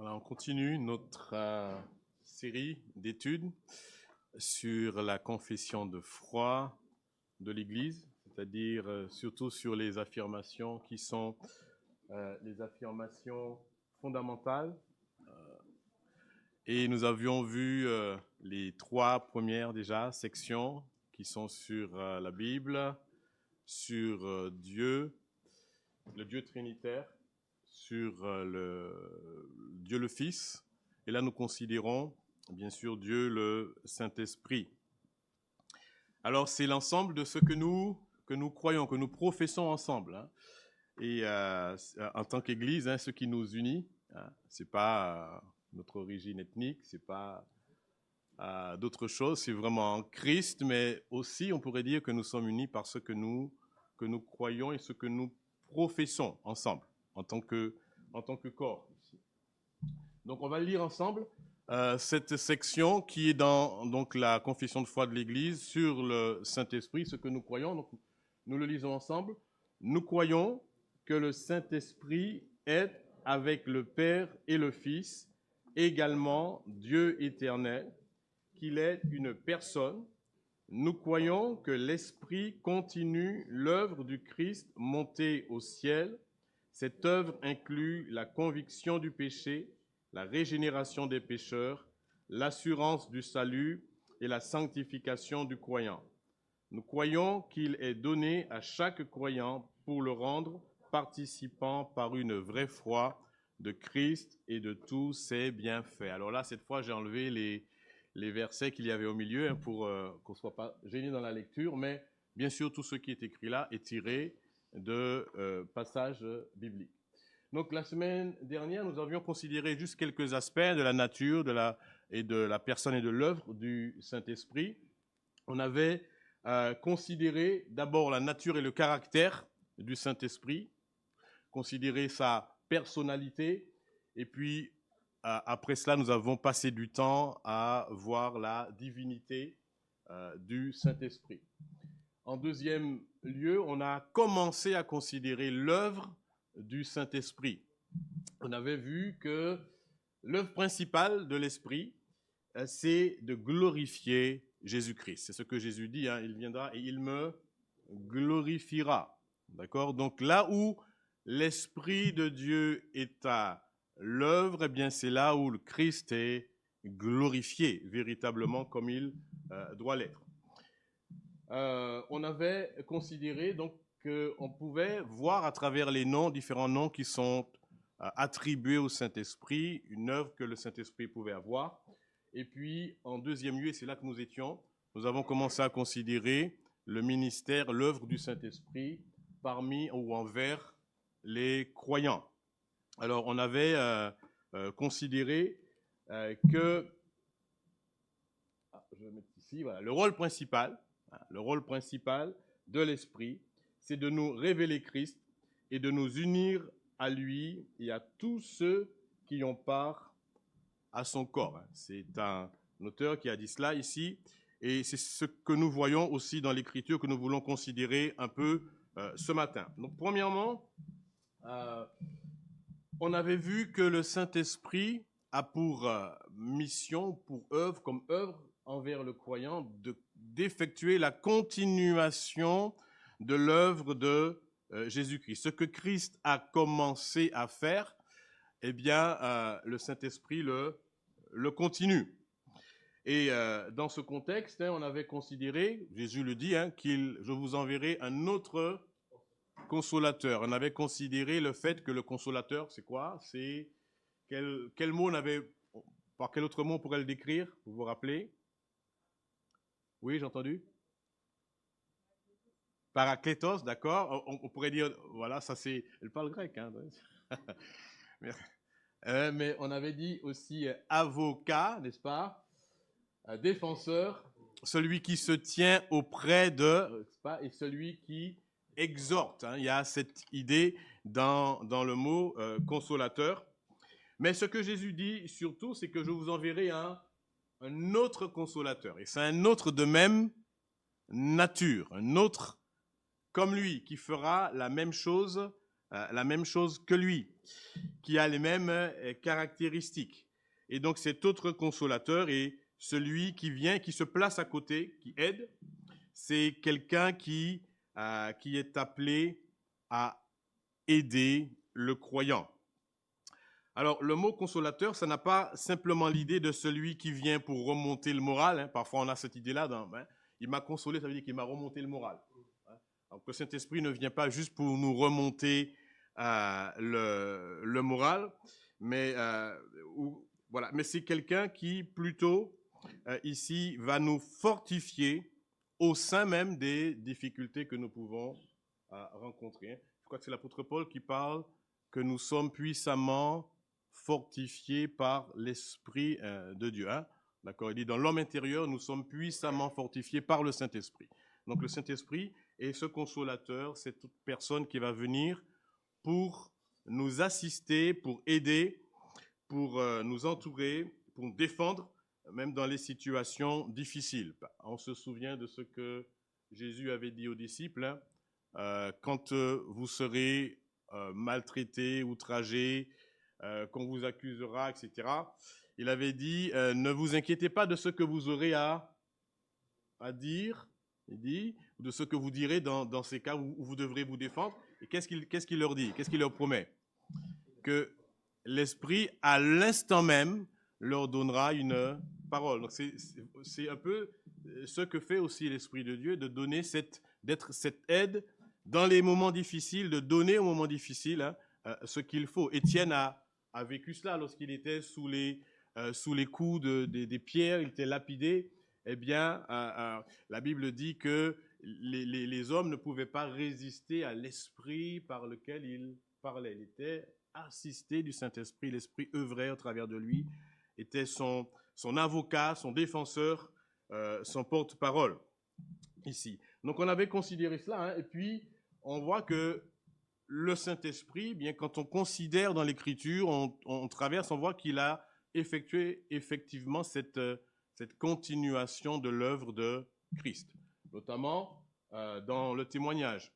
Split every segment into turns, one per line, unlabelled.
Voilà, on continue notre série d'études sur la confession de foi de l'Église, c'est-à-dire surtout sur les affirmations qui sont les affirmations fondamentales. Et nous avions vu les trois premières déjà sections qui sont sur la Bible, sur Dieu, le Dieu trinitaire, sur Dieu le Fils. Et là, nous considérons, bien sûr, Dieu le Saint-Esprit. Alors, c'est l'ensemble de ce que nous croyons, que nous professons ensemble. Hein. Et en tant qu'Église, ce qui nous unit, ce n'est pas notre origine ethnique, ce n'est pas d'autres choses, c'est vraiment Christ, mais aussi, on pourrait dire que nous sommes unis par ce que nous croyons et ce que nous professons ensemble, en tant que corps. Donc, on va lire ensemble cette section qui est dans donc, la confession de foi de l'Église sur le Saint-Esprit, ce que nous croyons. Donc, nous le lisons ensemble. Nous croyons que le Saint-Esprit est avec le Père et le Fils, également Dieu éternel, qu'il est une personne. Nous croyons que l'Esprit continue l'œuvre du Christ montée au ciel. Cette œuvre inclut la conviction du péché, la régénération des pécheurs, l'assurance du salut et la sanctification du croyant. Nous croyons qu'il est donné à chaque croyant pour le rendre participant par une vraie foi de Christ et de tous ses bienfaits. Alors là, cette fois, j'ai enlevé les versets qu'il y avait au milieu pour qu'on ne soit pas gêné dans la lecture, mais bien sûr, tout ce qui est écrit là est tiré de passages bibliques. Donc, la semaine dernière, nous avions considéré juste quelques aspects de la nature de la personne et de l'œuvre du Saint-Esprit. On avait considéré d'abord la nature et le caractère du Saint-Esprit, considéré sa personnalité, et puis après cela, nous avons passé du temps à voir la divinité du Saint-Esprit. En deuxième lieu, on a commencé à considérer l'œuvre du Saint-Esprit. On avait vu que l'œuvre principale de l'Esprit, c'est de glorifier Jésus-Christ. C'est ce que Jésus dit, il viendra et il me glorifiera. D'accord ? Donc là où l'Esprit de Dieu est à l'œuvre, eh bien c'est là où le Christ est glorifié véritablement comme il doit l'être. On avait considéré donc qu'on pouvait voir à travers les noms, différents noms qui sont attribués au Saint-Esprit, une œuvre que le Saint-Esprit pouvait avoir. Et puis, en deuxième lieu, et c'est là que nous étions, nous avons commencé à considérer le ministère, l'œuvre du Saint-Esprit parmi ou envers les croyants. Alors, on avait considéré que, je vais mettre ici, voilà, le rôle principal de l'Esprit, c'est de nous révéler Christ et de nous unir à lui et à tous ceux qui ont part à son corps. C'est un auteur qui a dit cela ici, et c'est ce que nous voyons aussi dans l'Écriture que nous voulons considérer un peu ce matin. Donc, premièrement, on avait vu que le Saint-Esprit a pour mission, pour œuvre, comme œuvre envers le croyant, d'effectuer la continuation de l'œuvre de Jésus-Christ. Ce que Christ a commencé à faire, eh bien, le Saint-Esprit le continue. Et dans ce contexte, on avait considéré, Jésus le dit, je vous enverrai un autre consolateur. On avait considéré le fait que le consolateur, c'est quoi ? C'est quel mot par quel autre mot on pourrait le décrire ? Vous vous rappelez ? Oui, j'ai entendu. Parakletos, d'accord. On pourrait dire, voilà, ça c'est, elle parle grec, mais on avait dit aussi avocat, n'est-ce pas ? Défenseur, celui qui se tient auprès de, n'est-ce pas ? Et celui qui exhorte. Il y a cette idée dans le mot consolateur. Mais ce que Jésus dit surtout, c'est que je vous enverrai un autre consolateur. Et c'est un autre de même nature, un autre comme lui, qui fera la même chose que lui, qui a les mêmes caractéristiques. Et donc cet autre consolateur est celui qui vient, qui se place à côté, qui aide. C'est quelqu'un qui est appelé à aider le croyant. Alors, le mot consolateur, ça n'a pas simplement l'idée de celui qui vient pour remonter le moral. Hein. Parfois, on a cette idée-là. Il m'a consolé, ça veut dire qu'il m'a remonté le moral. Donc, le Saint-Esprit ne vient pas juste pour nous remonter le moral, mais c'est quelqu'un qui, plutôt, ici, va nous fortifier au sein même des difficultés que nous pouvons rencontrer. Je crois que c'est l'apôtre Paul qui parle que nous sommes puissamment fortifiés par l'Esprit de Dieu. Hein? D'accord? Il dit, dans l'homme intérieur, nous sommes puissamment fortifiés par le Saint-Esprit. Donc le Saint-Esprit est ce consolateur, cette personne qui va venir pour nous assister, pour aider, pour nous entourer, pour nous défendre, même dans les situations difficiles. On se souvient de ce que Jésus avait dit aux disciples, hein, quand vous serez maltraités, outragés, qu'on vous accusera, etc. Il avait dit, ne vous inquiétez pas de ce que vous aurez à dire, il dit, de ce que vous direz dans ces cas où vous devrez vous défendre. Et qu'est-ce qu'il leur dit? Qu'est-ce qu'il leur promet? Que l'Esprit, à l'instant même, leur donnera une parole. Donc c'est un peu ce que fait aussi l'Esprit de Dieu, de donner d'être cette aide dans les moments difficiles, de donner aux moments difficiles ce qu'il faut. Étienne a vécu cela lorsqu'il était sous les coups des pierres, il était lapidé. Eh bien, la Bible dit que les hommes ne pouvaient pas résister à l'esprit par lequel il parlait. Il était assisté du Saint-Esprit, l'Esprit œuvrait au travers de lui, était son avocat, son défenseur, son porte-parole ici. Donc on avait considéré cela, hein, et puis on voit que le Saint-Esprit, bien quand on considère dans l'Écriture, on traverse, on voit qu'il a effectué effectivement cette continuation de l'œuvre de Christ, notamment dans le témoignage.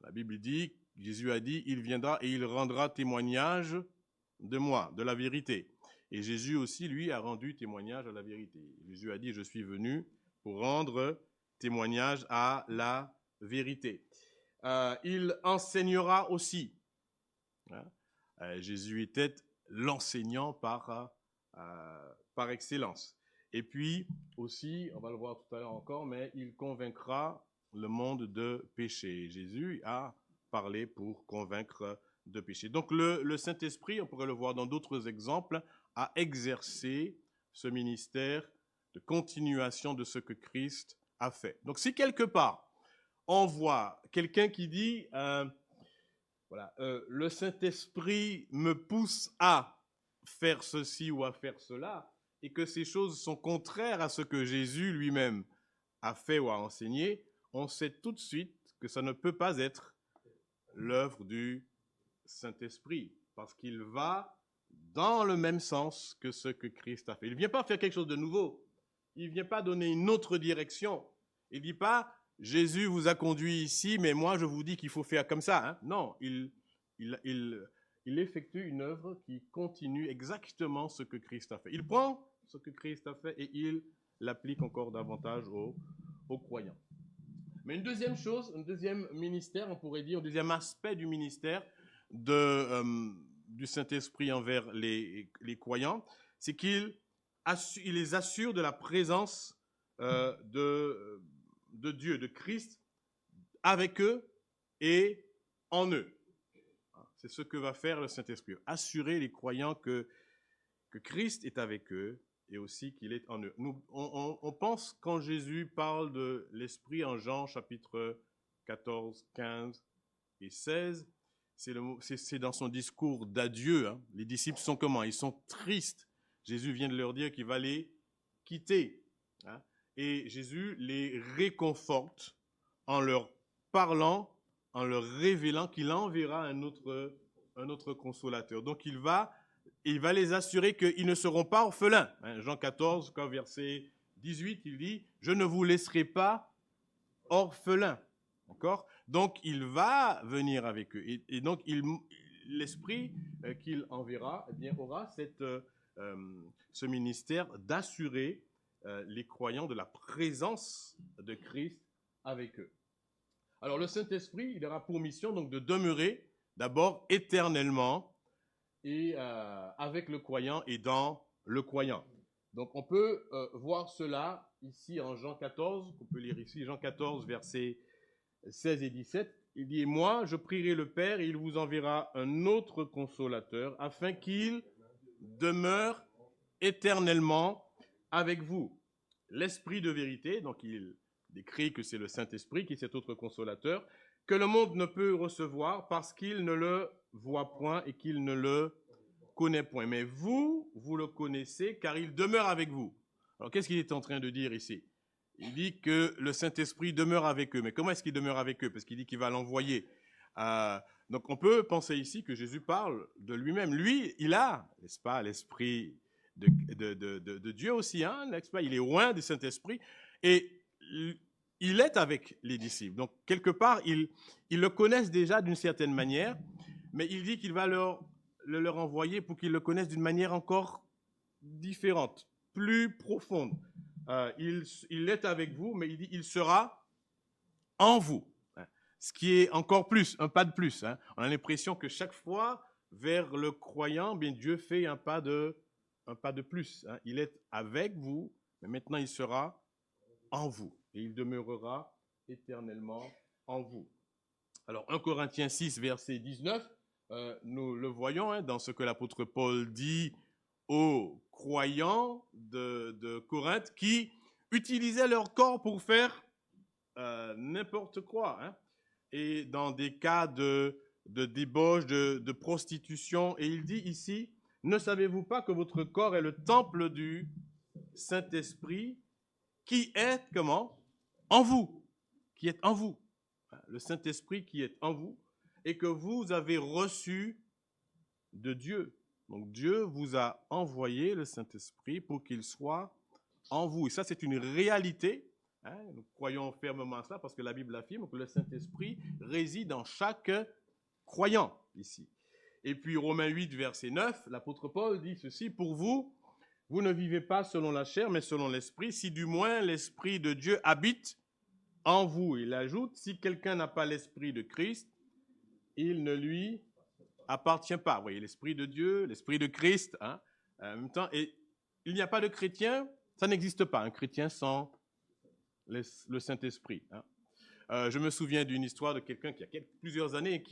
La Bible dit, Jésus a dit, il viendra et il rendra témoignage de moi, de la vérité. Et Jésus aussi, lui, a rendu témoignage à la vérité. Jésus a dit, je suis venu pour rendre témoignage à la vérité. Il enseignera aussi. Jésus était l'enseignant par excellence. Et puis aussi, on va le voir tout à l'heure encore, mais il convaincra le monde de péché. Jésus a parlé pour convaincre de péché. Donc le Saint-Esprit, on pourrait le voir dans d'autres exemples, a exercé ce ministère de continuation de ce que Christ a fait. Donc si quelque part, on voit quelqu'un qui dit, le Saint-Esprit me pousse à faire ceci ou à faire cela, et que ces choses sont contraires à ce que Jésus lui-même a fait ou a enseigné, on sait tout de suite que ça ne peut pas être l'œuvre du Saint-Esprit, parce qu'il va dans le même sens que ce que Christ a fait. Il ne vient pas faire quelque chose de nouveau, il ne vient pas donner une autre direction, il ne dit pas « Jésus vous a conduit ici, mais moi je vous dis qu'il faut faire comme ça. Hein. » Non, il effectue une œuvre qui continue exactement ce que Christ a fait. Il prend ce que Christ a fait et il l'applique encore davantage aux croyants. Mais une deuxième chose, un deuxième ministère, on pourrait dire, un deuxième aspect du ministère du Saint-Esprit envers les croyants, c'est qu'il les assure de la présence de Dieu, de Christ, avec eux et en eux. C'est ce que va faire le Saint-Esprit, assurer les croyants que Christ est avec eux et aussi qu'il est en eux. On pense quand Jésus parle de l'Esprit en Jean chapitre 14, 15 et 16, c'est dans son discours d'adieu. Hein. Les disciples sont comment? Ils sont tristes. Jésus vient de leur dire qu'il va les quitter. Hein. Et Jésus les réconforte en leur parlant, en leur révélant qu'il enverra un autre consolateur. Donc il va les assurer qu'ils ne seront pas orphelins. Jean 14, verset 18, il dit « Je ne vous laisserai pas orphelins ». D'accord ? Donc il va venir avec eux. Et donc l'Esprit qu'il enverra eh bien, aura ce ministère d'assurer les croyants de la présence de Christ avec eux. Alors le Saint-Esprit, il aura pour mission donc de demeurer d'abord éternellement et avec le croyant et dans le croyant. Donc on peut voir cela ici en Jean 14, on peut lire ici Jean 14 versets 16 et 17. Il dit « Moi, je prierai le Père et il vous enverra un autre consolateur afin qu'il demeure éternellement avec vous. L'Esprit de vérité, donc il décrit que c'est le Saint-Esprit qui est cet autre consolateur, que le monde ne peut recevoir parce qu'il ne le voit point et qu'il ne le connaît point. Mais vous, vous le connaissez car il demeure avec vous. » Alors qu'est-ce qu'il est en train de dire ici? Il dit que le Saint-Esprit demeure avec eux. Mais comment est-ce qu'il demeure avec eux? Parce qu'il dit qu'il va l'envoyer. Donc on peut penser ici que Jésus parle de lui-même. Lui, il a, n'est-ce pas, l'Esprit de Dieu aussi, hein, n'est-ce pas? Il est loin du Saint-Esprit et il est avec les disciples. Donc quelque part, ils le connaissent déjà d'une certaine manière, mais il dit qu'il va leur envoyer pour qu'ils le connaissent d'une manière encore différente, plus profonde. Il est avec vous, mais il dit il sera en vous. Ce qui est encore plus, un pas de plus. Hein. On a l'impression que chaque fois, vers le croyant, bien Dieu fait un pas de plus. Hein. Il est avec vous, mais maintenant il sera en vous. Et il demeurera éternellement en vous. Alors 1 Corinthiens 6, verset 19, nous le voyons hein, dans ce que l'apôtre Paul dit aux croyants de Corinthe qui utilisaient leur corps pour faire n'importe quoi. Hein. Et dans des cas de débauche, de prostitution. Et il dit ici, ne savez-vous pas que votre corps est le temple du Saint-Esprit qui est, comment? En vous. Qui est en vous. Le Saint-Esprit qui est en vous et que vous avez reçu de Dieu. Donc Dieu vous a envoyé le Saint-Esprit pour qu'il soit en vous. Et ça, c'est une réalité. Hein, nous croyons fermement à cela parce que la Bible affirme que le Saint-Esprit réside en chaque croyant ici. Et puis Romains 8, verset 9, l'apôtre Paul dit ceci, « Pour vous, vous ne vivez pas selon la chair, mais selon l'Esprit, si du moins l'Esprit de Dieu habite en vous. » Il ajoute, « Si quelqu'un n'a pas l'Esprit de Christ, il ne lui appartient pas. » Vous voyez, l'Esprit de Dieu, l'Esprit de Christ, hein, en même temps, et il n'y a pas de chrétien, ça n'existe pas, un chrétien sans le Saint-Esprit. Hein. Je me souviens d'une histoire de quelqu'un qui a plusieurs années,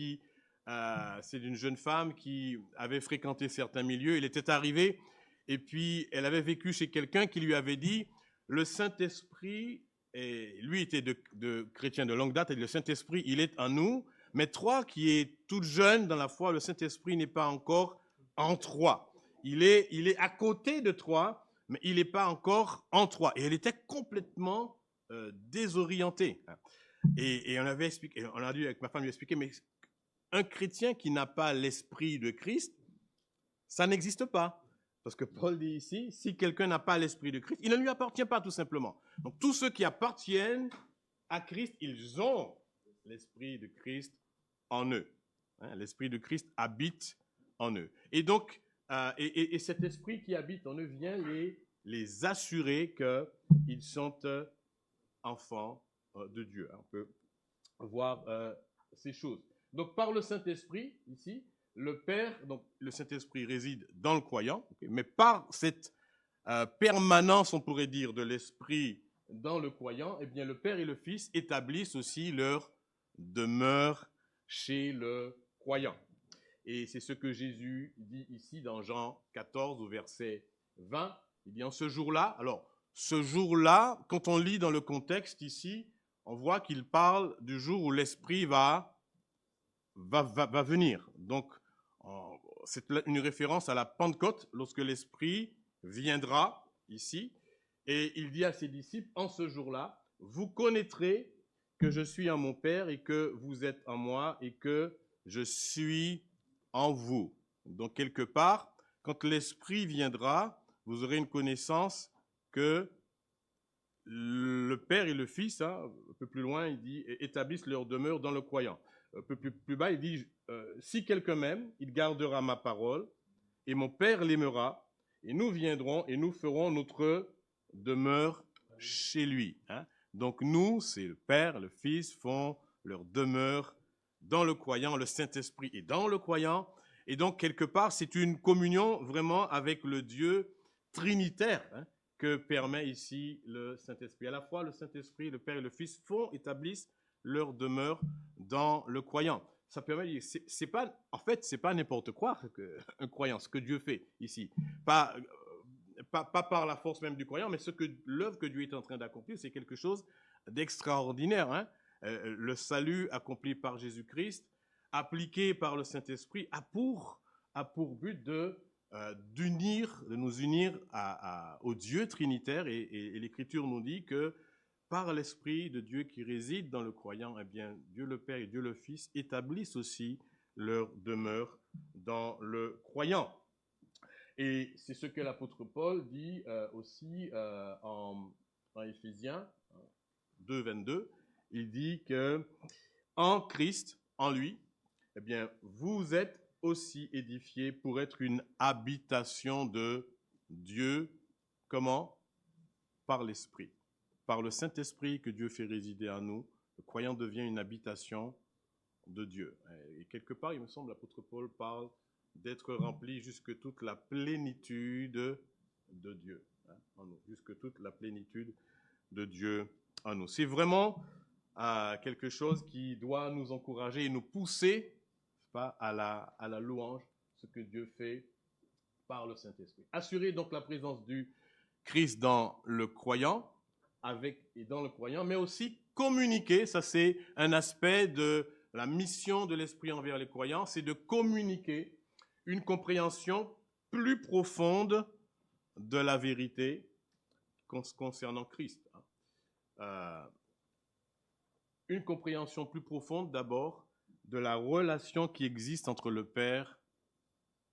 c'est d'une jeune femme qui avait fréquenté certains milieux, il était arrivé, et puis elle avait vécu chez quelqu'un qui lui avait dit, le Saint-Esprit, et lui était de chrétien de longue date, et le Saint-Esprit, il est en nous, mais toi qui es toute jeune dans la foi, le Saint-Esprit n'est pas encore en toi. Il est à côté de toi, mais il n'est pas encore en toi. Et elle était complètement désorientée. Et on avait expliqué, on a dû avec ma femme lui expliquer, mais un chrétien qui n'a pas l'Esprit de Christ, ça n'existe pas. Parce que Paul dit ici, si quelqu'un n'a pas l'Esprit de Christ, il ne lui appartient pas tout simplement. Donc tous ceux qui appartiennent à Christ, ils ont l'Esprit de Christ en eux. Hein, l'Esprit de Christ habite en eux. Et donc, et cet Esprit qui habite en eux vient les assurer qu'ils sont enfants de Dieu. On peut voir ces choses. Donc par le Saint-Esprit, ici, le Père, donc le Saint-Esprit réside dans le croyant, okay, mais par cette permanence, on pourrait dire, de l'Esprit dans le croyant, eh bien le Père et le Fils établissent aussi leur demeure chez le croyant. Et c'est ce que Jésus dit ici dans Jean 14 au verset 20. Il dit en ce jour-là, alors ce jour-là, quand on lit dans le contexte ici, on voit qu'il parle du jour où l'Esprit va venir. Donc, c'est une référence à la Pentecôte, lorsque l'Esprit viendra ici. Et il dit à ses disciples, en ce jour-là, vous connaîtrez que je suis en mon Père et que vous êtes en moi et que je suis en vous. Donc, quelque part, quand l'Esprit viendra, vous aurez une connaissance que le Père et le Fils, hein, un peu plus loin, il dit, établissent leur demeure dans le croyant. un peu plus bas, il dit, si quelqu'un m'aime, il gardera ma parole, et mon Père l'aimera, et nous viendrons et nous ferons notre demeure chez lui. Hein. Donc nous, c'est le Père, le Fils, font leur demeure dans le croyant, le Saint-Esprit est dans le croyant, et donc quelque part, c'est une communion vraiment avec le Dieu trinitaire, hein, que permet ici le Saint-Esprit. À la fois, le Saint-Esprit, le Père et le Fils établissent leur demeure dans le croyant. Ça permet, c'est pas, en fait, c'est pas n'importe quoi un croyant, ce que Dieu fait ici. Pas par la force même du croyant, mais l'œuvre que Dieu est en train d'accomplir, c'est quelque chose d'extraordinaire. Hein? Le salut accompli par Jésus-Christ, appliqué par le Saint-Esprit, a pour but de nous unir au Dieu trinitaire, et l'Écriture nous dit que par l'Esprit de Dieu qui réside dans le croyant, eh bien, Dieu le Père et Dieu le Fils établissent aussi leur demeure dans le croyant. Et c'est ce que l'apôtre Paul dit aussi en Éphésiens 2, 22. Il dit que en Christ, en lui, eh bien, vous êtes aussi édifiés pour être une habitation de Dieu. Comment? Par l'Esprit. Par le Saint-Esprit que Dieu fait résider en nous, le croyant devient une habitation de Dieu. Et quelque part, il me semble, l'apôtre Paul parle d'être rempli jusque toute la plénitude de Dieu, hein, en nous, jusque toute la plénitude de Dieu en nous. C'est vraiment quelque chose qui doit nous encourager et nous pousser à la louange, ce que Dieu fait par le Saint-Esprit. Assurer donc la présence du Christ dans le croyant, dans le croyant, mais aussi communiquer, ça c'est un aspect de la mission de l'Esprit envers les croyants, c'est de communiquer une compréhension plus profonde de la vérité concernant Christ. Une compréhension plus profonde d'abord de la relation qui existe entre le Père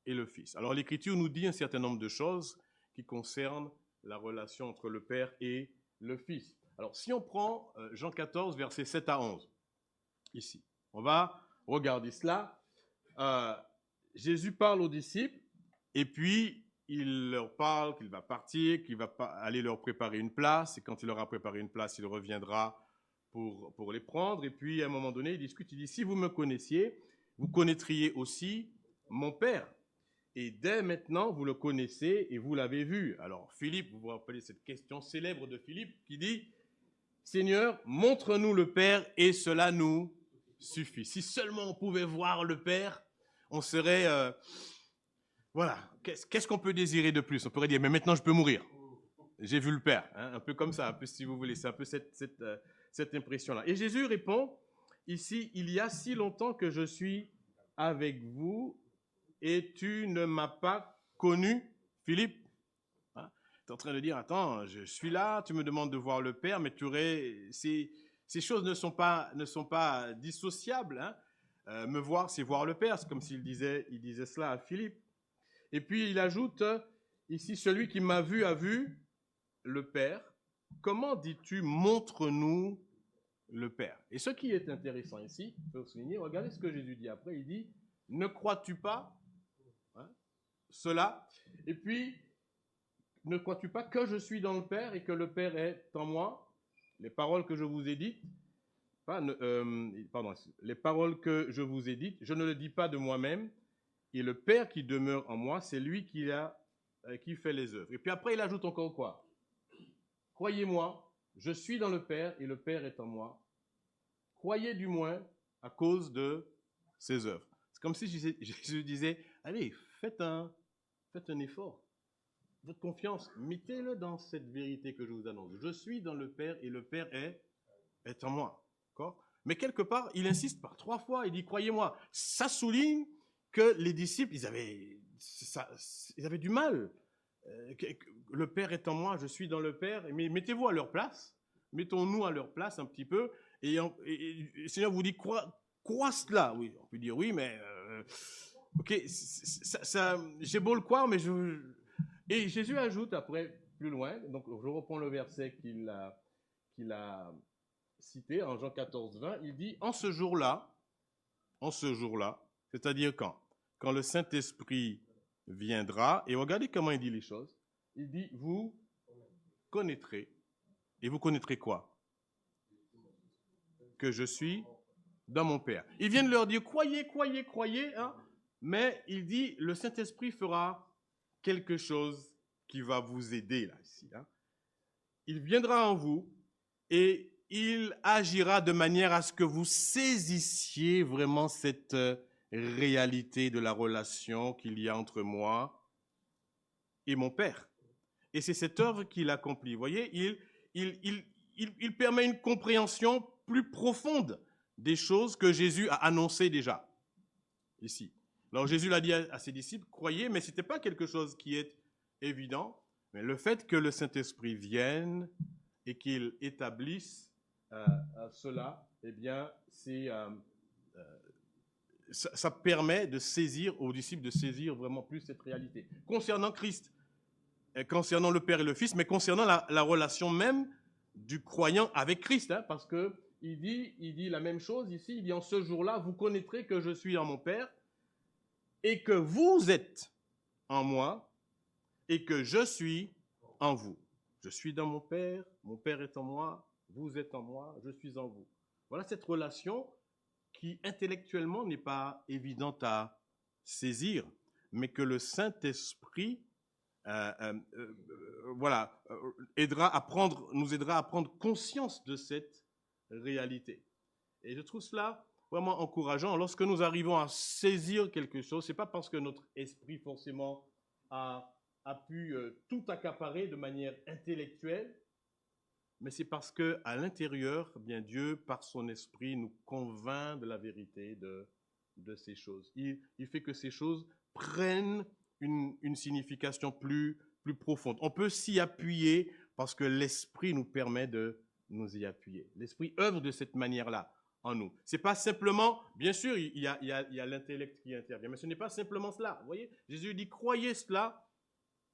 et le Fils. Alors l'Écriture nous dit un certain nombre de choses qui concernent la relation entre le Père et le Fils. Alors si on prend Jean 14, versets 7 à 11, ici, on va regarder cela. Jésus parle aux disciples et puis il leur parle qu'il va partir, qu'il va aller leur préparer une place, et quand il leur a préparé une place, il reviendra pour les prendre. Et puis à un moment donné, il discute, il dit, si vous me connaissiez, vous connaîtriez aussi mon Père. Et dès maintenant, vous le connaissez et vous l'avez vu. Alors Philippe, vous vous rappelez cette question célèbre de Philippe qui dit, Seigneur, montre-nous le Père et cela nous suffit. Si seulement on pouvait voir le Père, on serait... voilà, qu'est-ce qu'on peut désirer de plus? On pourrait dire, mais maintenant je peux mourir. J'ai vu le Père, hein, un peu comme ça, un peu si vous voulez, c'est un peu cette impression-là. Et Jésus répond, ici, il y a si longtemps que je suis avec vous et tu ne m'as pas connu, Philippe. Hein? Tu es en train de dire, attends, je suis là, tu me demandes de voir le Père, mais ces choses ne sont pas dissociables. Hein? Me voir, c'est voir le Père. C'est comme s'il disait cela à Philippe. Et puis il ajoute ici, celui qui m'a vu a vu le Père. Comment dis-tu, montre-nous le Père? Et ce qui est intéressant ici, il faut souligner, regardez ce que Jésus dit après. Il dit, ne crois-tu pas cela? Et puis, ne crois-tu pas que je suis dans le Père et que le Père est en moi? Les paroles que je vous ai dites, les paroles que je vous ai dites, je ne le dis pas de moi-même, et le Père qui demeure en moi, c'est lui qui fait les œuvres. Et puis après, il ajoute encore quoi? Croyez-moi, je suis dans le Père et le Père est en moi. Croyez du moins à cause de ses œuvres. C'est comme si Jésus disait, allez, faites un effort. Votre confiance, mettez-le dans cette vérité que je vous annonce. Je suis dans le Père et le Père est en moi. D'accord? Mais quelque part, il insiste par 3 fois, il dit, croyez-moi. Ça souligne que les disciples, ils avaient du mal. Le Père est en moi, je suis dans le Père, mais mettez-vous à leur place, mettons-nous à leur place un petit peu, et le Seigneur vous dit, crois cela. Oui, on peut dire oui, mais ok, j'ai beau le croire, mais Et Jésus ajoute après, plus loin, donc je reprends le verset qu'il a cité en Jean 14, 20, il dit, en ce jour-là, en ce jour-là, c'est-à-dire quand? Quand le Saint-Esprit viendra, et regardez comment il dit les choses. Il dit, vous connaîtrez, et vous connaîtrez quoi? Que je suis dans mon Père. Il vient de leur dire, croyez, croyez, croyez, hein, mais il dit, le Saint-Esprit fera quelque chose qui va vous aider là, ici. Hein. Il viendra en vous et il agira de manière à ce que vous saisissiez vraiment cette réalité de la relation qu'il y a entre moi et mon Père. Et c'est cette œuvre qu'il accomplit. Vous voyez, il permet une compréhension plus profonde des choses que Jésus a annoncées déjà, ici. Alors Jésus l'a dit à ses disciples, croyez, mais ce n'était pas quelque chose qui est évident. Mais le fait que le Saint-Esprit vienne et qu'il établisse cela, eh bien, ça permet de saisir, aux disciples de saisir vraiment plus cette réalité. Concernant Christ, concernant le Père et le Fils, mais concernant la relation même du croyant avec Christ, hein, parce que il dit la même chose ici, il dit en ce jour-là, vous connaîtrez que je suis en mon Père et que vous êtes en moi et que je suis en vous. Je suis dans mon Père est en moi, vous êtes en moi, je suis en vous. Voilà cette relation qui intellectuellement n'est pas évidente à saisir, mais que le Saint-Esprit nous aidera à prendre conscience de cette réalité. Et je trouve cela vraiment encourageant. Lorsque nous arrivons à saisir quelque chose, ce n'est pas parce que notre esprit forcément a pu tout accaparer de manière intellectuelle, mais c'est parce qu'à l'intérieur, bien Dieu, par son esprit, nous convainc de la vérité de ces choses. Il fait que ces choses prennent une signification plus profonde. On peut s'y appuyer parce que l'esprit nous permet de nous y appuyer. L'esprit œuvre de cette manière-là en nous. C'est pas simplement, bien sûr, il y a l'intellect qui intervient, mais ce n'est pas simplement cela. Vous voyez, Jésus dit, croyez cela,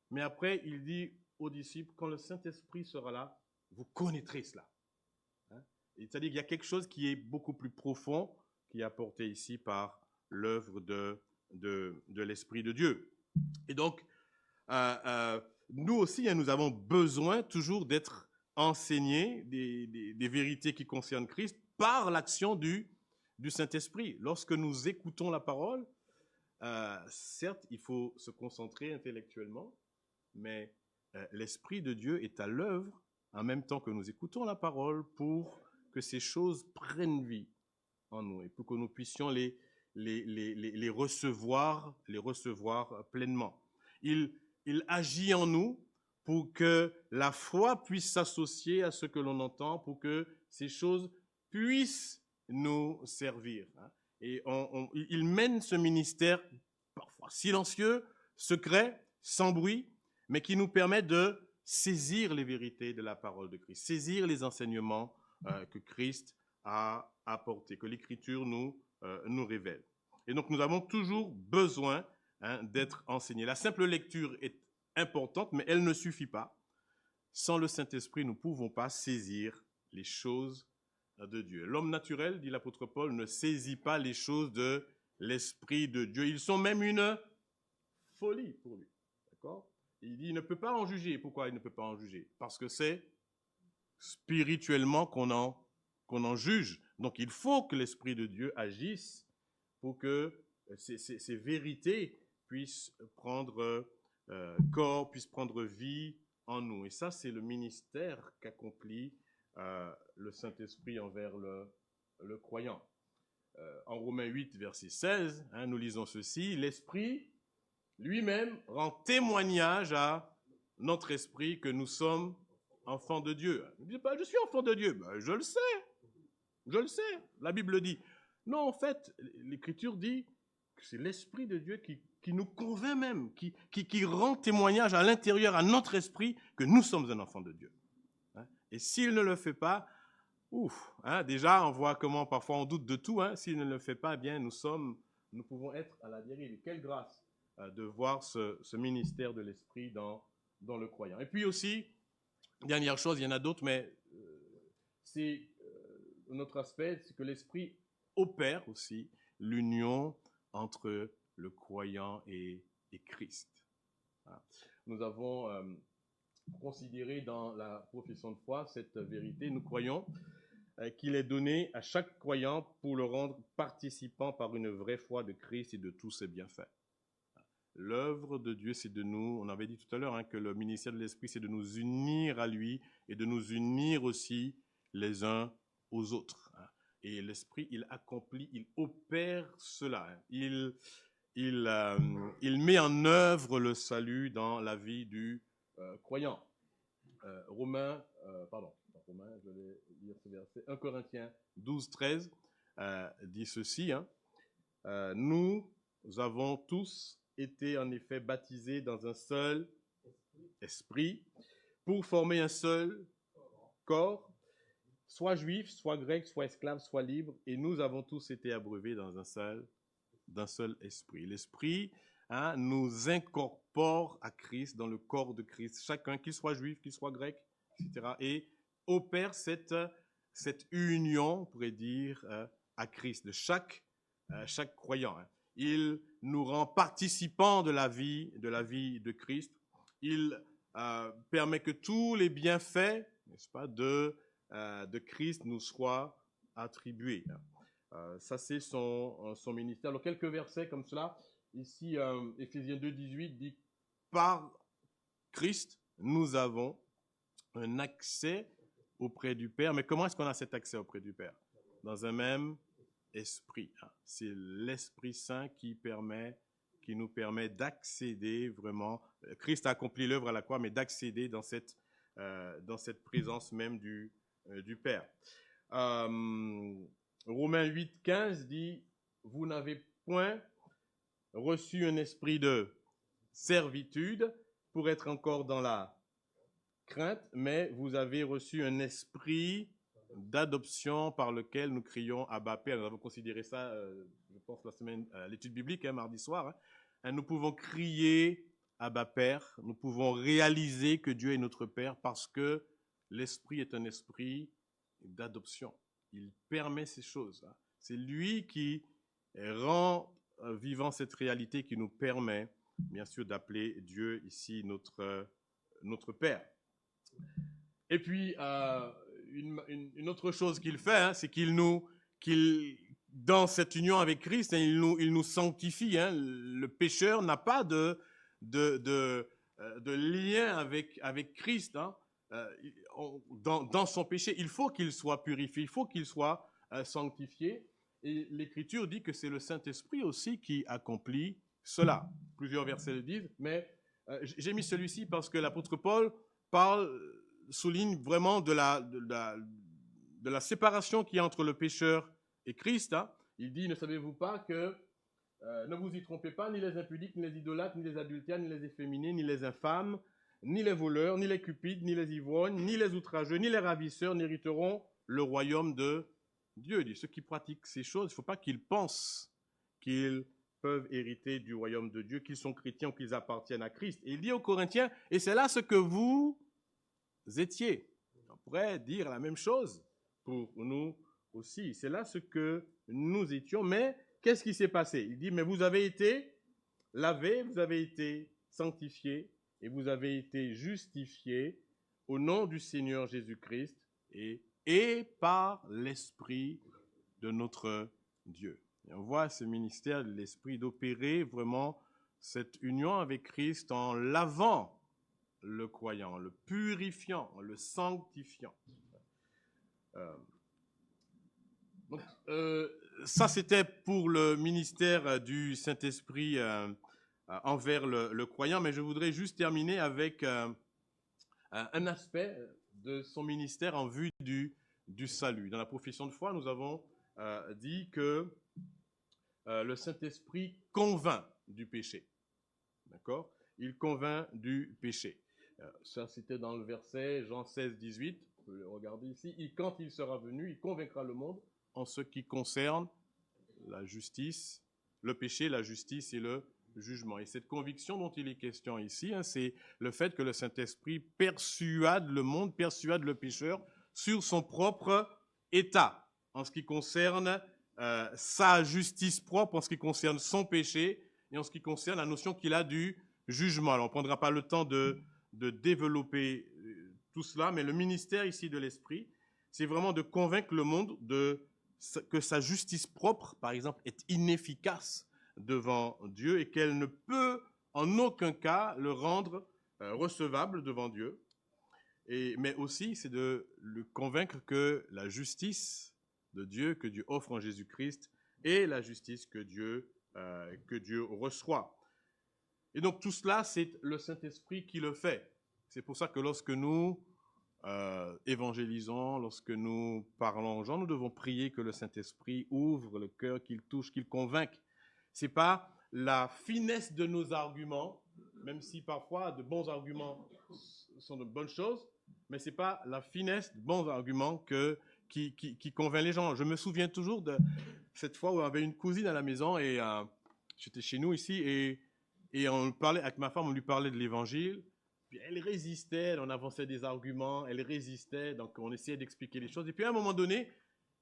mais après, il dit aux disciples, quand le Saint-Esprit sera là, vous connaîtrez cela. Hein? C'est-à-dire qu'il y a quelque chose qui est beaucoup plus profond, qui est apporté ici par l'œuvre de l'Esprit de Dieu. Et donc, nous aussi, hein, nous avons besoin toujours d'être enseignés des vérités qui concernent Christ par l'action du Saint-Esprit. Lorsque nous écoutons la parole, certes, il faut se concentrer intellectuellement, mais l'Esprit de Dieu est à l'œuvre en même temps que nous écoutons la parole pour que ces choses prennent vie en nous et pour que nous puissions les recevoir pleinement. Il agit en nous pour que la foi puisse s'associer à ce que l'on entend, pour que ces choses puissent nous servir. Et il mène ce ministère parfois silencieux, secret, sans bruit, mais qui nous permet de saisir les vérités de la parole de Christ, saisir les enseignements que Christ a apportés, que l'Écriture nous révèle. Et donc nous avons toujours besoin d'être enseignés. La simple lecture est importante, mais elle ne suffit pas. Sans le Saint-Esprit, nous ne pouvons pas saisir les choses de Dieu. L'homme naturel, dit l'apôtre Paul, ne saisit pas les choses de l'Esprit de Dieu. Ils sont même une folie pour lui. D'accord ? Il dit, il ne peut pas en juger. Pourquoi il ne peut pas en juger? Parce que c'est spirituellement qu'on en juge. Donc il faut que l'Esprit de Dieu agisse pour que ces vérités puissent prendre corps, puissent prendre vie en nous. Et ça, c'est le ministère qu'accomplit le Saint-Esprit envers le croyant. En Romains 8, verset 16, nous lisons ceci, l'Esprit lui-même rend témoignage à notre esprit que nous sommes enfants de Dieu. Ne dis pas, je suis enfant de Dieu. Ben, je le sais. La Bible dit. Non, en fait, l'Écriture dit que c'est l'Esprit de Dieu qui nous convainc même, qui rend témoignage à l'intérieur, à notre esprit, que nous sommes un enfant de Dieu. Et s'il ne le fait pas, déjà, on voit comment parfois on doute de tout. S'il ne le fait pas, eh bien, nous pouvons être à la dérive. Quelle grâce de voir ce ministère de l'Esprit dans le croyant. Et puis aussi, dernière chose, il y en a d'autres, mais c'est notre aspect, c'est que l'Esprit opère aussi l'union entre le croyant et Christ. Nous avons considéré dans la profession de foi cette vérité. Nous croyons qu'il est donné à chaque croyant pour le rendre participant par une vraie foi de Christ et de tous ses bienfaits. L'œuvre de Dieu, c'est de nous, on avait dit tout à l'heure que le ministère de l'Esprit, c'est de nous unir à lui et de nous unir aussi les uns aux autres. Et l'Esprit, il accomplit, il opère cela. Il met en œuvre le salut dans la vie du croyant. Romains, je vais lire ce verset, 1 Corinthiens 12, 13 dit ceci, nous avons tous été en effet baptisés dans un seul esprit pour former un seul corps, soit juif, soit grec, soit esclave, soit libre, et nous avons tous été abreuvés d'un seul esprit. L'esprit nous incorpore à Christ, dans le corps de Christ, chacun, qu'il soit juif, qu'il soit grec, etc., et opère cette union, on pourrait dire, à Christ, de chaque croyant. Il nous rend participants de la vie de Christ. Il permet que tous les bienfaits, n'est-ce pas, de Christ nous soient attribués. Ça, c'est son ministère. Alors, quelques versets comme cela. Ici, Éphésiens 2, 18 dit « Par Christ, nous avons un accès auprès du Père. » Mais comment est-ce qu'on a cet accès auprès du Père? Dans un même esprit. C'est l'Esprit Saint qui nous permet d'accéder vraiment. Christ a accompli l'œuvre à la croix, mais d'accéder dans cette présence même du Père. Romains 8, 15 dit « Vous n'avez point reçu un esprit de servitude pour être encore dans la crainte, mais vous avez reçu un esprit d'adoption par lequel nous crions Abba Père. » Nous avons considéré ça, je pense, la semaine, l'étude biblique, mardi soir. Nous pouvons crier Abba Père, nous pouvons réaliser que Dieu est notre Père parce que l'esprit est un esprit d'adoption. Il permet ces choses. C'est lui qui rend vivant cette réalité qui nous permet, bien sûr, d'appeler Dieu ici notre Père. Et puis, une autre chose qu'il fait, c'est dans cette union avec Christ, il nous sanctifie. Le pécheur n'a pas de lien avec Christ. Dans son péché, il faut qu'il soit purifié, il faut qu'il soit sanctifié. Et l'Écriture dit que c'est le Saint-Esprit aussi qui accomplit cela. Plusieurs versets le disent, mais j'ai mis celui-ci parce que l'apôtre Paul souligne vraiment de la séparation qu'il y a entre le pécheur et Christ. Il dit, ne savez-vous pas que ne vous y trompez pas, ni les impudiques, ni les idolâtres, ni les adultères, ni les efféminés, ni les infâmes, ni les voleurs, ni les cupides, ni les ivrognes, ni les outrageux, ni les ravisseurs n'hériteront le royaume de Dieu. Il dit, ceux qui pratiquent ces choses, il ne faut pas qu'ils pensent qu'ils peuvent hériter du royaume de Dieu, qu'ils sont chrétiens ou qu'ils appartiennent à Christ. Et il dit aux Corinthiens, et c'est là ce que vous étiez. On pourrait dire la même chose pour nous aussi. C'est là ce que nous étions, mais qu'est-ce qui s'est passé? Il dit, mais vous avez été lavés, vous avez été sanctifiés et vous avez été justifiés au nom du Seigneur Jésus-Christ et par l'Esprit de notre Dieu. Et on voit ce ministère de l'Esprit d'opérer vraiment cette union avec Christ en lavant le croyant, le purifiant, le sanctifiant. Ça, c'était pour le ministère du Saint-Esprit envers le croyant, mais je voudrais juste terminer avec un aspect de son ministère en vue du salut. Dans la profession de foi, nous avons dit que le Saint-Esprit convainc du péché. D'accord? Il convainc du péché. Ça, c'était dans le verset Jean 16, 18. Vous pouvez le regarder ici. Quand il sera venu, il convaincra le monde en ce qui concerne la justice, le péché, la justice et le jugement. Et cette conviction dont il est question ici, c'est le fait que le Saint-Esprit persuade le monde, persuade le pécheur sur son propre état en ce qui concerne sa justice propre en ce qui concerne son péché et en ce qui concerne la notion qu'il a du jugement. Alors, on ne prendra pas le temps de développer tout cela, mais le ministère ici de l'Esprit, c'est vraiment de convaincre le monde que sa justice propre, par exemple, est inefficace devant Dieu et qu'elle ne peut en aucun cas le rendre recevable devant Dieu. Mais aussi, c'est de le convaincre que la justice de Dieu, que Dieu offre en Jésus-Christ, est la justice que Dieu reçoit. Et donc tout cela, c'est le Saint-Esprit qui le fait. C'est pour ça que lorsque nous évangélisons, lorsque nous parlons aux gens, nous devons prier que le Saint-Esprit ouvre le cœur, qu'il touche, qu'il convainque. Ce n'est pas la finesse de nos arguments, même si parfois de bons arguments sont de bonnes choses, mais ce n'est pas la finesse de bons arguments qui convainc les gens. Je me souviens toujours de cette fois où on avait une cousine à la maison et j'étais chez nous ici et on parlait avec ma femme, on lui parlait de l'Évangile. Puis elle résistait, on avançait des arguments, elle résistait, donc on essayait d'expliquer les choses. Et puis à un moment donné,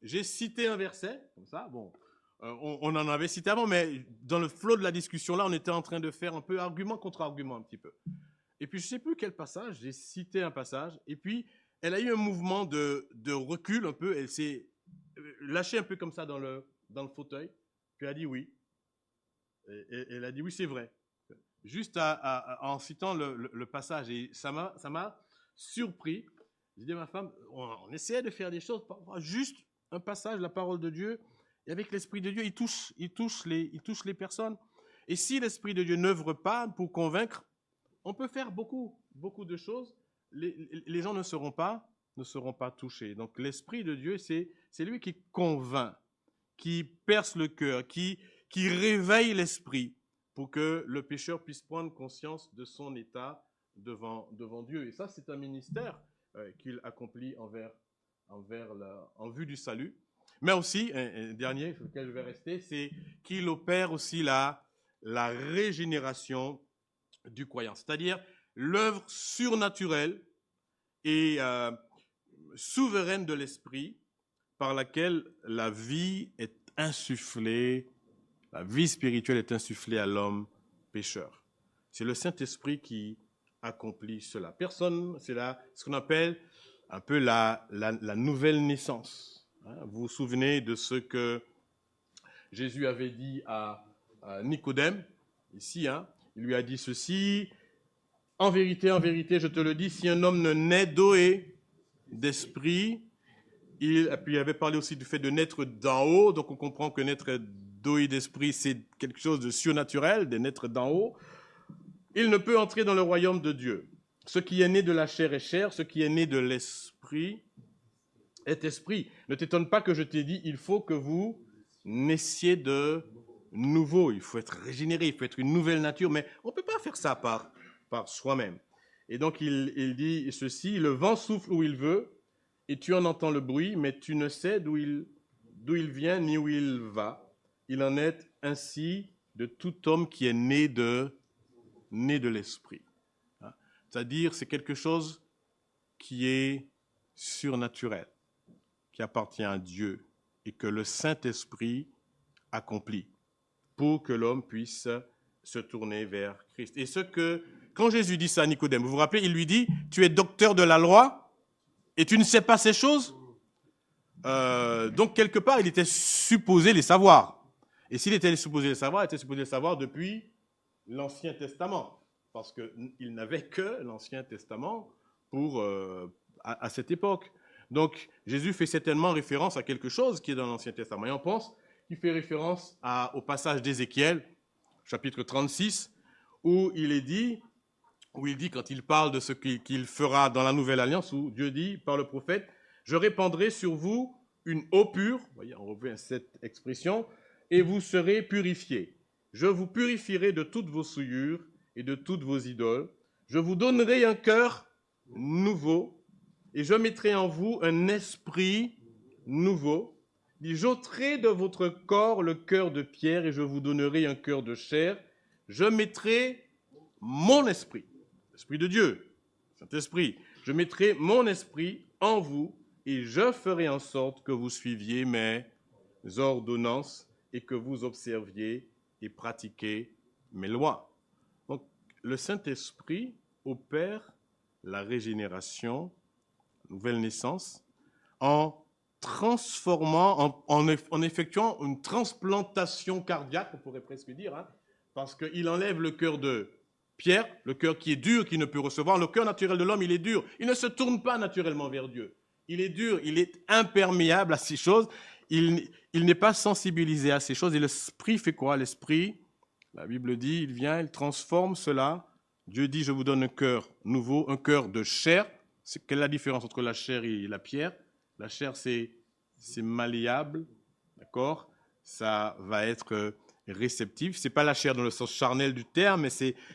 j'ai cité un verset, comme ça, bon, on en avait cité avant, mais dans le flot de la discussion là, on était en train de faire un peu argument contre argument un petit peu. Et puis je ne sais plus quel passage, j'ai cité un passage, et puis elle a eu un mouvement de recul un peu, elle s'est lâchée un peu comme ça dans le fauteuil, puis elle a dit oui. Et elle a dit oui, c'est vrai. Juste en citant le passage, et ça m'a surpris. J'ai dit à ma femme, on essayait de faire des choses, juste un passage, la parole de Dieu, et avec l'Esprit de Dieu, il touche les personnes. Et si l'Esprit de Dieu n'œuvre pas pour convaincre, on peut faire beaucoup de choses, les gens ne seront pas touchés. Donc l'Esprit de Dieu, c'est lui qui convainc, qui perce le cœur, qui réveille l'esprit pour que le pécheur puisse prendre conscience de son état devant Dieu. Et ça, c'est un ministère qu'il accomplit en vue du salut. Mais aussi, un dernier sur lequel je vais rester, c'est qu'il opère aussi la régénération du croyant, c'est-à-dire l'œuvre surnaturelle et souveraine de l'esprit par laquelle la vie est insufflée, la vie spirituelle est insufflée à l'homme pécheur. C'est le Saint-Esprit qui accomplit cela. Personne, c'est ce qu'on appelle un peu la nouvelle naissance. Vous vous souvenez de ce que Jésus avait dit à Nicodème, ici, il lui a dit ceci, en vérité, je te le dis, si un homme ne naît d'eau et d'esprit, puis il avait parlé aussi du fait de naître d'en haut, donc on comprend que naître d'eau et d'esprit, c'est quelque chose de surnaturel, de naître d'en haut. Il ne peut entrer dans le royaume de Dieu. Ce qui est né de la chair est chair, ce qui est né de l'esprit est esprit. Ne t'étonne pas que je t'ai dit, il faut que vous naissiez de nouveau. Il faut être régénéré, il faut être une nouvelle nature, mais on ne peut pas faire ça par soi-même. Et donc il dit ceci, le vent souffle où il veut, et tu en entends le bruit, mais tu ne sais d'où il vient ni où il va. Il en est ainsi de tout homme qui est né de l'esprit. C'est-à-dire, c'est quelque chose qui est surnaturel, qui appartient à Dieu et que le Saint-Esprit accomplit pour que l'homme puisse se tourner vers Christ. Et quand Jésus dit ça à Nicodème, vous vous rappelez, il lui dit, tu es docteur de la loi et tu ne sais pas ces choses? Donc, quelque part, il était supposé les savoir. Et s'il était supposé les savoir, il était supposé les savoir depuis l'Ancien Testament, parce qu'il n'avait que l'Ancien Testament à cette époque. Donc, Jésus fait certainement référence à quelque chose qui est dans l'Ancien Testament. Et on pense qu'il fait référence au passage d'Ézéchiel, chapitre 36, où il dit, quand il parle de ce qu'il fera dans la Nouvelle Alliance, où Dieu dit, par le prophète, « Je répandrai sur vous une eau pure », vous voyez, on revient à cette expression, « et vous serez purifiés. Je vous purifierai de toutes vos souillures et de toutes vos idoles. Je vous donnerai un cœur nouveau, et je mettrai en vous un esprit nouveau. J'ôterai de votre corps le cœur de pierre, et je vous donnerai un cœur de chair. Je mettrai mon esprit, l'esprit de Dieu, Saint-Esprit, je mettrai mon esprit en vous, et je ferai en sorte que vous suiviez mes ordonnances et que vous observiez et pratiquiez mes lois. Donc, le Saint-Esprit opère la régénération, nouvelle naissance, en transformant, en effectuant une transplantation cardiaque, on pourrait presque dire, hein, parce qu'il enlève le cœur de pierre, le cœur qui est dur, qui ne peut recevoir. Le cœur naturel de l'homme, il est dur. Il ne se tourne pas naturellement vers Dieu. Il est dur, il est imperméable à ces choses. Il n'est pas sensibilisé à ces choses. Et l'Esprit fait quoi? L'Esprit, la Bible dit, il vient, il transforme cela. Dieu dit, je vous donne un cœur nouveau, un cœur de chair. Quelle est la différence entre la chair et la pierre? La chair, c'est malléable, d'accord? Ça va être réceptif. Ce n'est pas la chair dans le sens charnel du terme, mais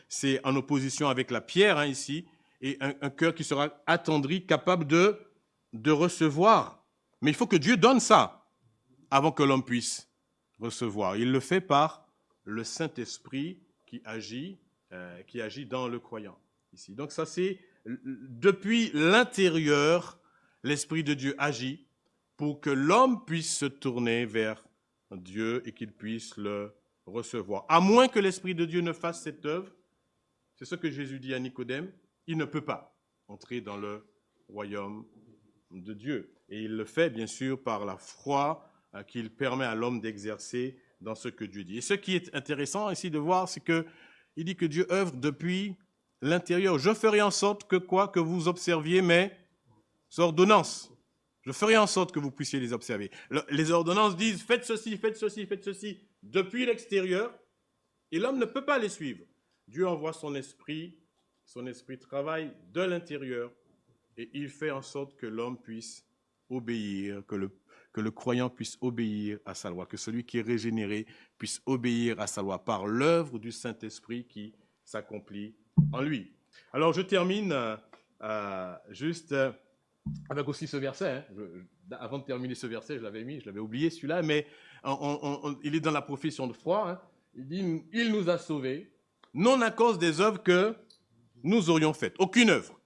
c'est en opposition avec la pierre, hein, ici. Et un cœur qui sera attendri, capable de recevoir. Mais il faut que Dieu donne ça avant que l'homme puisse recevoir. Il le fait par le Saint-Esprit qui agit dans le croyant. Ici. Donc ça, c'est depuis l'intérieur, l'Esprit de Dieu agit pour que l'homme puisse se tourner vers Dieu et qu'il puisse le recevoir. À moins que l'Esprit de Dieu ne fasse cette œuvre, c'est ce que Jésus dit à Nicodème, il ne peut pas entrer dans le royaume de Dieu. Et il le fait, bien sûr, par la foi qu'il permet à l'homme d'exercer dans ce que Dieu dit. Et ce qui est intéressant ici de voir, c'est qu'il dit que Dieu œuvre depuis l'intérieur. Je ferai en sorte que quoi? Que vous observiez mes ordonnances. Je ferai en sorte que vous puissiez les observer. Les ordonnances disent faites ceci, faites ceci, faites ceci depuis l'extérieur et l'homme ne peut pas les suivre. Dieu envoie son esprit travaille de l'intérieur et il fait en sorte que l'homme puisse obéir, que le croyant puisse obéir à sa loi, que celui qui est régénéré puisse obéir à sa loi par l'œuvre du Saint-Esprit qui s'accomplit en lui. Alors je termine juste avec aussi ce verset. Hein. Avant de terminer ce verset, je l'avais oublié celui-là, mais il est dans la profession de foi. Hein. Il dit, il nous a sauvés, non à cause des œuvres que nous aurions faites. Aucune œuvre.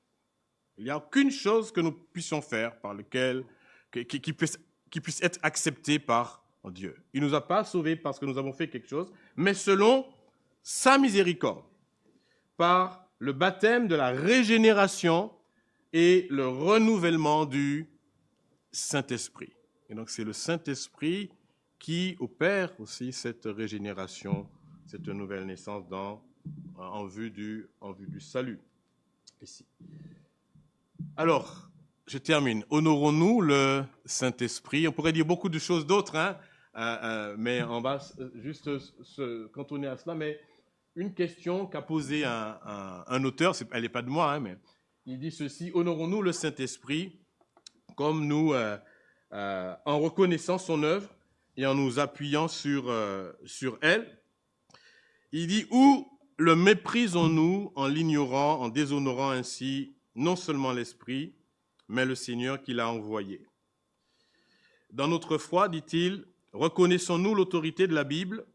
Il n'y a aucune chose que nous puissions faire par lequel, qui puisse être acceptée par Dieu. Il ne nous a pas sauvés parce que nous avons fait quelque chose, mais selon sa miséricorde, par le baptême de la régénération et le renouvellement du Saint-Esprit. Et donc c'est le Saint-Esprit qui opère aussi cette régénération, cette nouvelle naissance en vue du salut. Ici. Alors, je termine. Honorons-nous le Saint-Esprit. On pourrait dire beaucoup de choses d'autres, hein, mais on va juste se cantonner à cela. Mais une question qu'a posée un auteur, elle n'est pas de moi, hein, mais il dit ceci: honorons-nous le Saint-Esprit comme nous, en reconnaissant son œuvre et en nous appuyant sur elle. Il dit: ou le méprisons-nous en l'ignorant, en déshonorant ainsi non seulement l'Esprit, mais le Seigneur qui l'a envoyé. Dans notre foi, dit-il, reconnaissons-nous l'autorité de la Bible,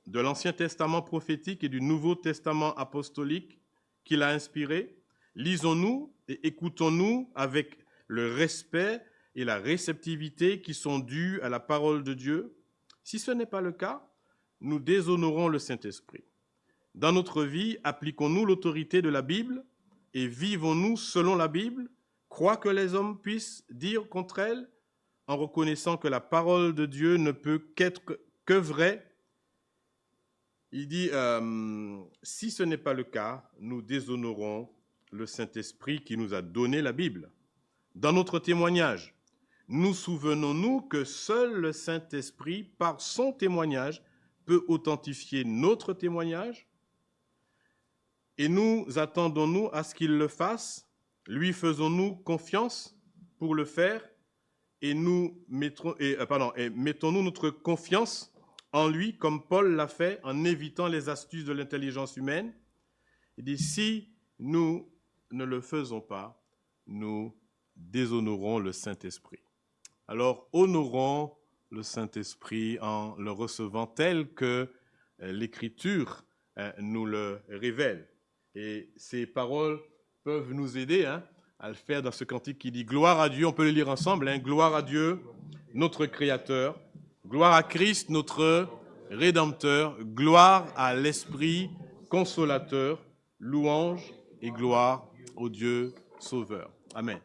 de l'Ancien Testament prophétique et du Nouveau Testament apostolique qu'il a inspiré. Lisons-nous et écoutons-nous avec le respect et la réceptivité qui sont dus à la parole de Dieu. Si ce n'est pas le cas, nous déshonorons le Saint-Esprit. Dans notre vie, appliquons-nous l'autorité de la Bible et vivons-nous selon la Bible, croient que les hommes puissent dire contre elle, en reconnaissant que la parole de Dieu ne peut qu'être que vraie. Il dit, si ce n'est pas le cas, nous déshonorons le Saint-Esprit qui nous a donné la Bible. Dans notre témoignage, nous souvenons-nous que seul le Saint-Esprit, par son témoignage, peut authentifier notre témoignage. Et nous attendons-nous à ce qu'il le fasse, lui faisons-nous confiance pour le faire et mettons-nous notre confiance en lui comme Paul l'a fait en évitant les astuces de l'intelligence humaine. Il dit, si nous ne le faisons pas, nous déshonorons le Saint-Esprit. Alors, honorons le Saint-Esprit en le recevant tel que l'Écriture nous le révèle. Et ces paroles peuvent nous aider à le faire dans ce cantique qui dit « Gloire à Dieu », on peut le lire ensemble, « Gloire à Dieu, notre Créateur, Gloire à Christ, notre Rédempteur. Gloire à l'Esprit consolateur. Louange et gloire au Dieu Sauveur. Amen.